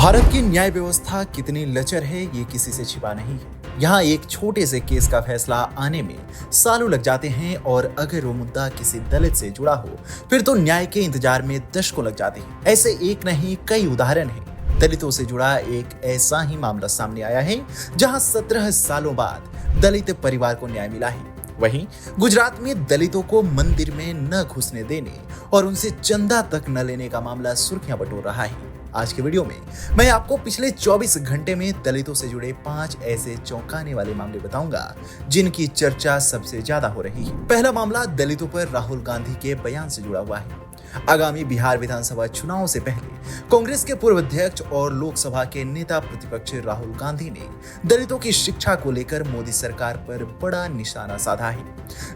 भारत की न्याय व्यवस्था कितनी लचर है ये किसी से छिपा नहीं है। यहाँ एक छोटे से केस का फैसला आने में सालों लग जाते हैं और अगर वो मुद्दा किसी दलित से जुड़ा हो फिर तो न्याय के इंतजार में दशकों लग जाते हैं। ऐसे एक नहीं कई उदाहरण हैं। दलितों से जुड़ा एक ऐसा ही मामला सामने आया है जहाँ 17 सालों बाद दलित परिवार को न्याय मिला है। वहीं गुजरात में दलितों को मंदिर में न घुसने देने और उनसे चंदा तक न लेने का मामला सुर्खियां बटोर रहा है। आज के वीडियो में मैं आपको पिछले 24 घंटे में दलितों से जुड़े 5 ऐसे चौंकाने वाले मामले बताऊंगा जिनकी चर्चा सबसे ज्यादा हो रही है। पहला मामला दलितों पर राहुल गांधी के बयान से जुड़ा हुआ है। आगामी बिहार विधानसभा चुनाव से पहले कांग्रेस के पूर्व अध्यक्ष और लोकसभा के नेता प्रतिपक्ष राहुल गांधी ने दलितों की शिक्षा को लेकर मोदी सरकार पर बड़ा निशाना साधा है।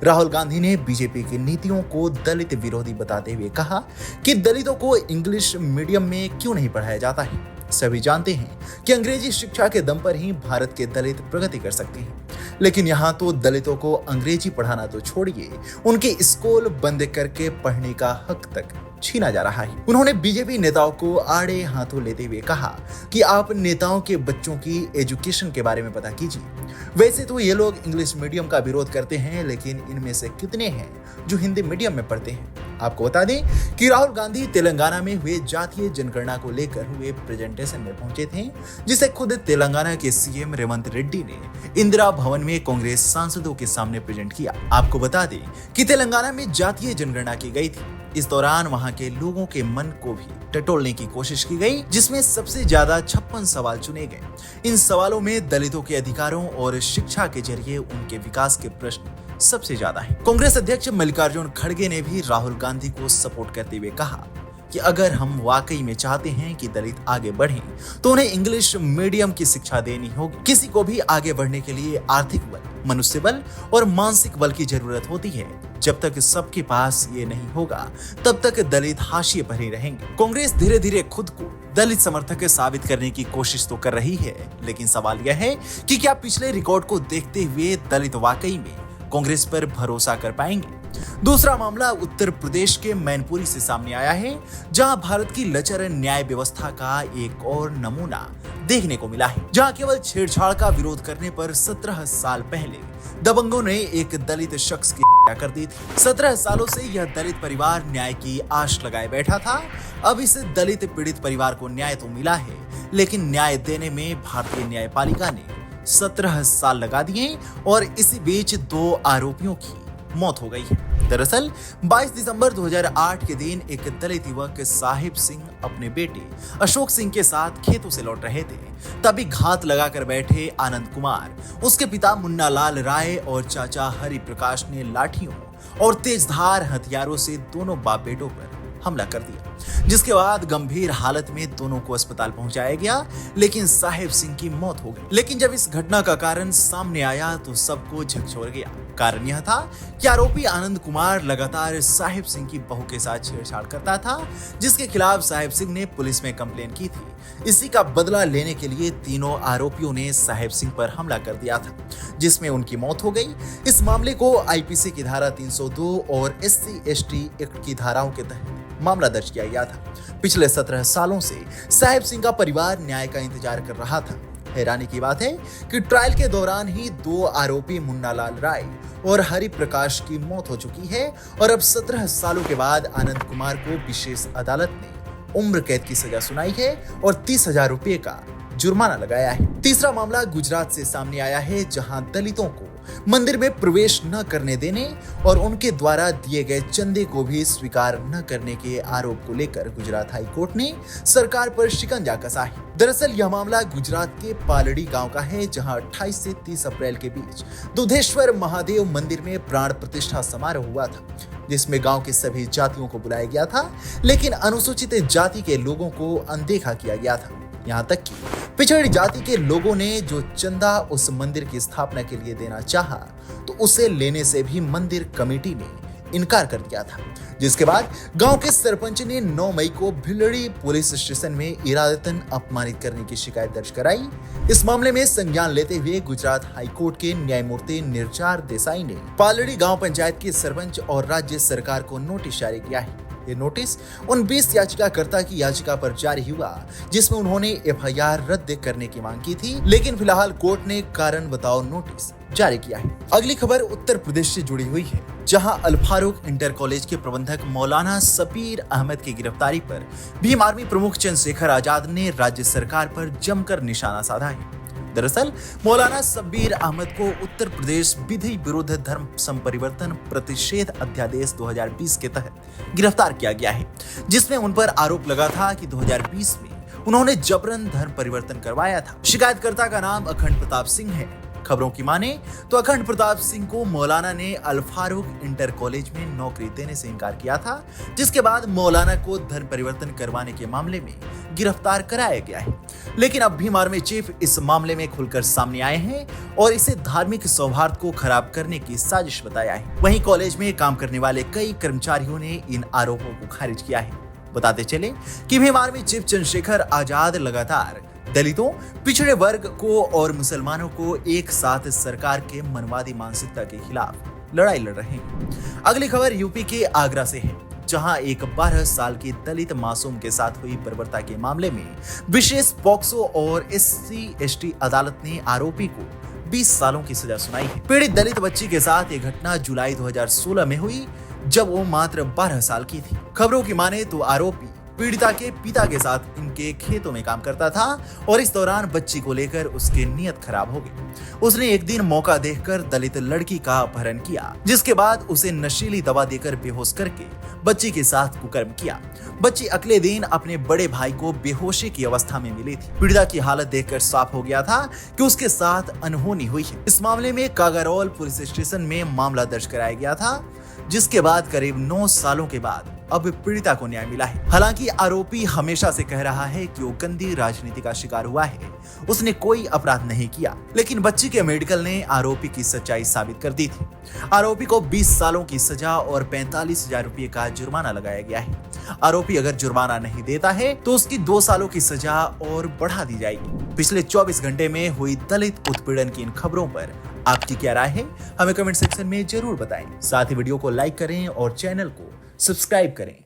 राहुल गांधी ने बीजेपी की नीतियों को दलित विरोधी बताते हुए कहा कि दलितों को इंग्लिश मीडियम में क्यों नहीं पढ़ाया जाता है। सभी जानते हैं कि अंग्रेजी शिक्षा के दम पर ही भारत के दलित प्रगति कर सकते हैं, लेकिन यहाँ तो दलितों को अंग्रेजी पढ़ाना तो छोड़िए, उनके स्कूल बंद करके पढ़ने का हक तक छीना जा रहा है। उन्होंने बीजेपी नेताओं को आड़े हाथों लेते हुए कहा कि आप नेताओं के बच्चों की एजुकेशन के बारे में पता कीजिए। वैसे तो ये लोग इंग्लिश मीडियम का विरोध करते हैं, लेकिन इनमें से कितने हैं जो हिंदी मीडियम में पढ़ते हैं। आपको बता दें कि राहुल गांधी तेलंगाना में हुए जातीय जनगणना को लेकर हुए प्रेजेंटेशन में पहुंचे थे, जिसे खुद तेलंगाना के सीएम रेवंत रेड्डी ने इंदिरा भवन में कांग्रेस सांसदों के सामने प्रेजेंट किया। आपको बता दें कि तेलंगाना में जातीय जनगणना की गई थी। इस दौरान वहां के लोगों के मन को भी टटोलने की कोशिश की गई, जिसमें सबसे ज्यादा 56 सवाल चुने गए। इन सवालों में दलितों के अधिकारों और शिक्षा के जरिए उनके विकास के प्रश्न सबसे ज्यादा है। कांग्रेस अध्यक्ष मल्लिकार्जुन खड़गे ने भी राहुल गांधी को सपोर्ट करते हुए कहा कि अगर हम वाकई में चाहते हैं कि दलित आगे बढ़ें तो उन्हें इंग्लिश मीडियम की शिक्षा देनी होगी। किसी को भी आगे बढ़ने के लिए आर्थिक बल, मनुष्य बल और मानसिक बल की जरूरत होती है। जब तक सबके पास ये नहीं होगा तब तक दलित हाशिए पर ही रहेंगे। कांग्रेस धीरे धीरे खुद को दलित समर्थक साबित करने की कोशिश तो कर रही है, लेकिन सवाल यह है कि क्या पिछले रिकॉर्ड को देखते हुए दलित वाकई में कांग्रेस पर भरोसा कर पाएंगे। दूसरा मामला उत्तर प्रदेश के मैनपुरी से सामने आया है, जहां भारत की लचर न्याय व्यवस्था का एक और नमूना देखने को मिला है। जहां केवल छेड़छाड़ का विरोध करने पर 17 साल पहले दबंगों ने एक दलित शख्स की हत्या कर दी थी। 17 सालों से यह दलित परिवार न्याय की आश लगाए बैठा था। अब इस दलित पीड़ित परिवार को न्याय तो मिला है, लेकिन न्याय देने में भारतीय न्यायपालिका ने 17 साल लगा दिए और इसी बीच 2 आरोपियों की मौत हो गई है। दरअसल 22 दिसंबर 2008 के दिन एक दलित युवक साहिब सिंह अपने बेटे अशोक सिंह के साथ खेतों से लौट रहे थे। तभी घात लगाकर बैठे आनंद कुमार, उसके पिता मुन्ना लाल राय और चाचा हरि प्रकाश ने लाठियों और तेजधार हथियारों से दोनों बाप बेटों पर हमला कर दिया, जिसके बाद गंभीर हालत में दोनों को अस्पताल पहुंचाया गया, लेकिन साहिब सिंह की मौत हो गई। लेकिन जब इस घटना का कारण सामने आया तो सबको झकझोर गया। कारण यह था कि आरोपी आनंद कुमार लगातार साहिब सिंह की बहू के साथ छेड़छाड़ करता था, जिसके खिलाफ साहिब सिंह ने पुलिस में कंप्लेन की थी। इसी का बदला लेने के लिए तीनों आरोपियों ने साहिब सिंह पर हमला कर दिया था, जिसमें उनकी मौत हो गई। इस मामले को आईपीसी की धारा 302 और SC/ST एक्ट की धाराओं के तहत मामला दर्ज किया गया था। पिछले 17 सालों से साहिब सिंह का परिवार न्याय का इंतजार कर रहा था। हैरानी की बात है कि ट्रायल के दौरान ही 2 आरोपी मुन्ना लाल राय और हरि प्रकाश की मौत हो चुकी है और अब 17 सालों के बाद आनंद कुमार को विशेष अदालत ने उम्र कैद की सजा सुनाई है और 30,000 रुपए का जुर्माना लगाया है। तीसरा मामला गुजरात से सामने आया है, जहां दलितों को मंदिर में प्रवेश न करने देने और उनके द्वारा दिए गए चंदे को भी स्वीकार न करने के आरोप को लेकर गुजरात हाई कोर्ट ने सरकार पर शिकंजा कसा है। दरअसल यह मामला गुजरात के पालड़ी गांव का है, जहां 28 से 30 अप्रैल के बीच दुधेश्वर महादेव मंदिर में प्राण प्रतिष्ठा समारोह हुआ था, जिसमें गांव के सभी जातियों को बुलाया गया था, लेकिन अनुसूचित जाति के लोगों को अनदेखा किया गया था। यहाँ तक कि पिछड़ी जाति के लोगों ने जो चंदा उस मंदिर की स्थापना के लिए देना चाहा, तो उसे लेने से भी मंदिर कमेटी ने इनकार कर दिया था, जिसके बाद गांव के सरपंच ने 9 मई को भिलड़ी पुलिस स्टेशन में इरादतन अपमानित करने की शिकायत दर्ज कराई। इस मामले में संज्ञान लेते हुए गुजरात हाई कोर्ट के न्यायमूर्ति निर्चार देसाई ने पालड़ी गांव पंचायत के सरपंच और राज्य सरकार को नोटिस जारी किया है। ये नोटिस उन 20 याचिकाकर्ता की याचिका पर जारी हुआ जिसमें उन्होंने एफआईआर रद्द करने की मांग की थी, लेकिन फिलहाल कोर्ट ने कारण बताओ नोटिस जारी किया है। अगली खबर उत्तर प्रदेश से जुड़ी हुई है, जहां अल फारूक इंटर कॉलेज के प्रबंधक मौलाना सबीर अहमद की गिरफ्तारी पर भीम आर्मी प्रमुख चंद्रशेखर आजाद ने राज्य सरकार पर जमकर निशाना साधा है। दरअसल मौलाना सबीर अहमद को उत्तर प्रदेश विधि विरुद्ध धर्म संपरिवर्तन प्रतिषेध अध्यादेश 2020 के तहत गिरफ्तार किया गया है, जिसमें उन पर आरोप लगा था कि 2020 में उन्होंने जबरन धर्म परिवर्तन करवाया था। शिकायतकर्ता का नाम अखंड प्रताप सिंह है। खबरों की माने तो अखंड प्रताप सिंह को मौलाना ने अल फारूक इंटर कॉलेज में नौकरी देने से इनकार किया था, जिसके बाद मौलाना को धर्म परिवर्तन करवाने के मामले में गिरफ्तार कराया गया है। लेकिन अब भीम आर्मी चीफ इस मामले में खुलकर सामने आए हैं और इसे धार्मिक सौहार्द को खराब करने की साजिश बताया है। वहीं कॉलेज में काम करने वाले कई कर्मचारियों ने इन आरोपों को खारिज किया है। बताते चले कि भीम आर्मी चीफ चंद्रशेखर आजाद लगातार दलितों, पिछड़े वर्ग को और मुसलमानों को एक साथ सरकार के मनवादी मानसिकता के खिलाफ लड़ाई लड़ रहे हैं। अगली खबर यूपी के आगरा से है, जहां एक 12 साल की दलित मासूम के साथ हुई बर्बरता के मामले में विशेष पॉक्सो और SC/ST अदालत ने आरोपी को 20 सालों की सजा सुनाई है। पीड़ित दलित बच्ची के साथ ये घटना जुलाई 2016 में हुई, जब वो मात्र 12 साल की थी। खबरों की माने तो आरोपी पीड़िता के पिता के साथ इनके खेतों में काम करता था और इस दौरान बच्ची को लेकर उसकी नीयत खराब हो गई। उसने एक दिन मौका देखकर दलित लड़की का अपहरण किया, जिसके बाद उसे नशीली दवा देकर बेहोश करके बच्ची के साथ कुकर्म किया। बच्ची अगले दिन अपने बड़े भाई को बेहोशी की अवस्था में मिली थी। पीड़िता की हालत देखकर साफ हो गया था कि उसके साथ अनहोनी हुई है। इस मामले में कागारौल पुलिस स्टेशन में मामला दर्ज कराया गया था, जिसके बाद करीब 9 सालों के बाद अब पीड़िता को न्याय मिला है। हालांकि आरोपी हमेशा से कह रहा है कि वो गंदी राजनीति का शिकार हुआ है, उसने कोई अपराध नहीं किया, लेकिन बच्ची के मेडिकल ने आरोपी की सच्चाई साबित कर दी थी। आरोपी को 20 सालों की सजा और 45,000 रुपए का जुर्माना लगाया गया है। आरोपी अगर जुर्माना नहीं देता है तो उसकी 2 सालों की सजा और बढ़ा दी जाएगी। पिछले 24 घंटे में हुई दलित उत्पीड़न की इन खबरों पर आपकी क्या राय है, हमें कमेंट सेक्शन में जरूर बताएं। साथ ही वीडियो को लाइक करें और चैनल को सब्सक्राइब करें।